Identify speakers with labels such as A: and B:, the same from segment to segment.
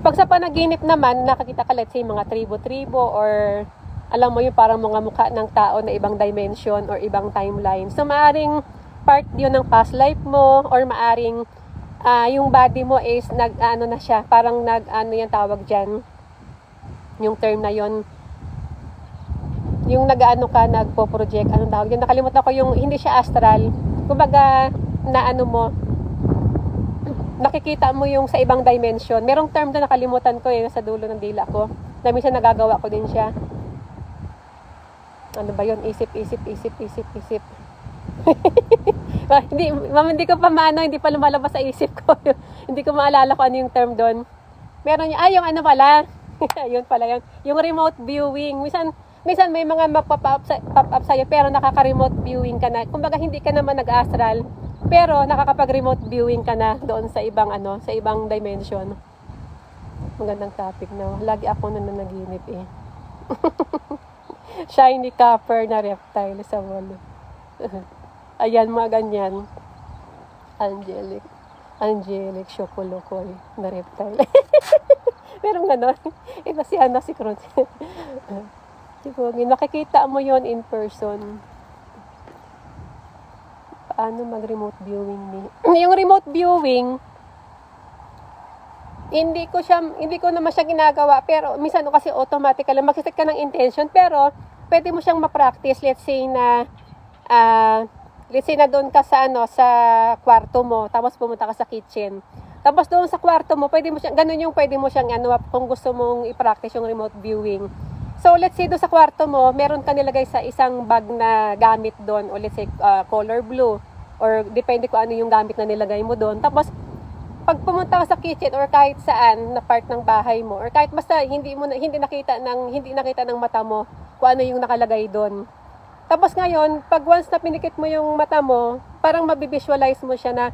A: Pag sa panaginip naman, nakakita ka let's say mga tribo-tribo or alam mo yung parang mga mukha ng tao na ibang dimension or ibang timeline. So maaring part yun ng past life mo or maaring yung body mo is nag-ano na siya, parang nag-ano yung tawag dyan, yung term na yon, yung nag-ano ka, nagpo-project, anong tawag dyan, nakalimutan ko yung, hindi siya astral, kumbaga na ano mo, nakikita mo yung sa ibang dimension. Merong term na nakalimutan ko sa dulo ng dila ko, na minsan nagagawa ko din siya. Ano ba yun? Isip. hindi ko pa maano, hindi pa lumalabas sa isip ko. Hindi ko maalala kung ano yung term doon. Meron yung ano pala. Yun pala yung remote viewing. Minsan may mga mag-pop up sa'yo pero nakaka-remote viewing ka na. Kumbaga hindi ka naman nag-astral pero nakakapag-remote viewing ka na doon sa ibang sa ibang dimension. Magandang topic na. Lagi ako nananaginip Shiny copper na reptile sa wall. Ayan, mga ganyan. Angelic Shokolokoy na reptile. Merong gano'n. Iba si Crunch. Nakikita mo yon in person. Paano mag-remote viewing yung remote viewing, hindi ko naman siya ginagawa, pero minsan kasi automatic lang mag-set ka ng intention, pero pwede mo siyang ma-practice. Let's say na doon ka sa kwarto mo, tapos pumunta ka sa kitchen. Tapos doon sa kwarto mo, pwede mo siyang kung gusto mong i-practice yung remote viewing. So let's say doon sa kwarto mo, meron ka nilagay sa isang bag na gamit doon, o let's say color blue, or depende kung ano yung gamit na nilagay mo doon. Tapos pag pumunta ka sa kitchen or kahit saan na part ng bahay mo, or kahit basta hindi nakita ng mata mo kung ano yung nakalagay doon. Tapos ngayon, pag once na pinikit mo yung mata mo, parang mabivisualize mo siya na,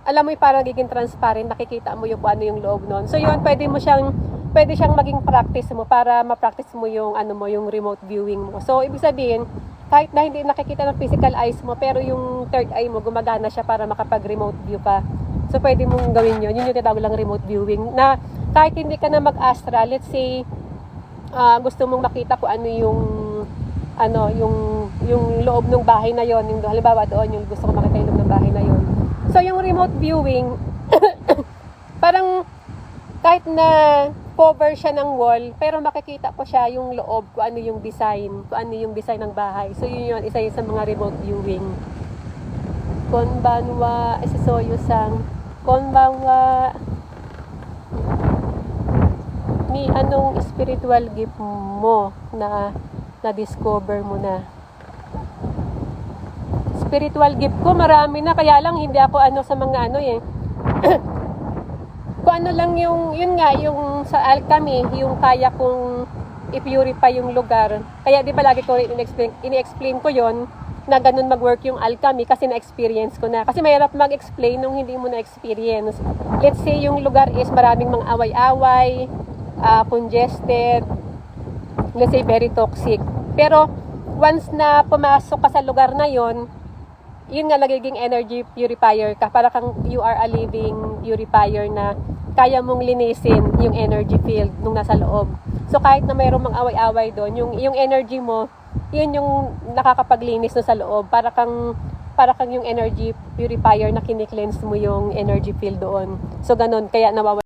A: alam mo yung parang giging transparent, nakikita mo yung kung ano yung loob nun. So yun, pwede siyang maging practice mo para ma-practice mo yung yung remote viewing mo. So ibig sabihin, kahit na hindi nakikita ng physical eyes mo, pero yung third eye mo gumagana siya para makapag-remote view ka. So pwede mong gawin yun. Yun yung tinatawag lang remote viewing. Na kahit hindi ka na mag-astral, let's say gusto mong makita kung ano yung loob ng bahay na yon, yung halimbawa doon yung gusto ko makita yung loob ng bahay na yon. So yung remote viewing parang kahit na cover siya ng wall, pero makikita ko siya yung loob, kung ano yung design ng bahay. So yun isa sa mga remote viewing. Konbanwa, konbanwa, anong spiritual gift mo na discover mo na? Spiritual gift ko marami na, kaya lang hindi ako sa mga kung ano lang yung sa alchemy, yung kaya kong i-purify yung lugar. Kaya di ba lagi ko ini-explain ko yon na ganun mag-work yung alchemy kasi na-experience ko na. Kasi mahirap mag-explain nung hindi mo na-experience. Let's say yung lugar is maraming mga away-away, congested, let's say very toxic. Pero once na pumasok ka sa lugar na yon, yun nga nagiging energy purifier ka. Para kang you are a living purifier na kaya mong linisin yung energy field nung nasa loob. So kahit na mayroong mga away-away doon, yung energy mo, yun yung nakakapaglinis no sa loob. Para kang yung energy purifier na kini-cleanse mo yung energy field doon. So ganun, kaya nawawala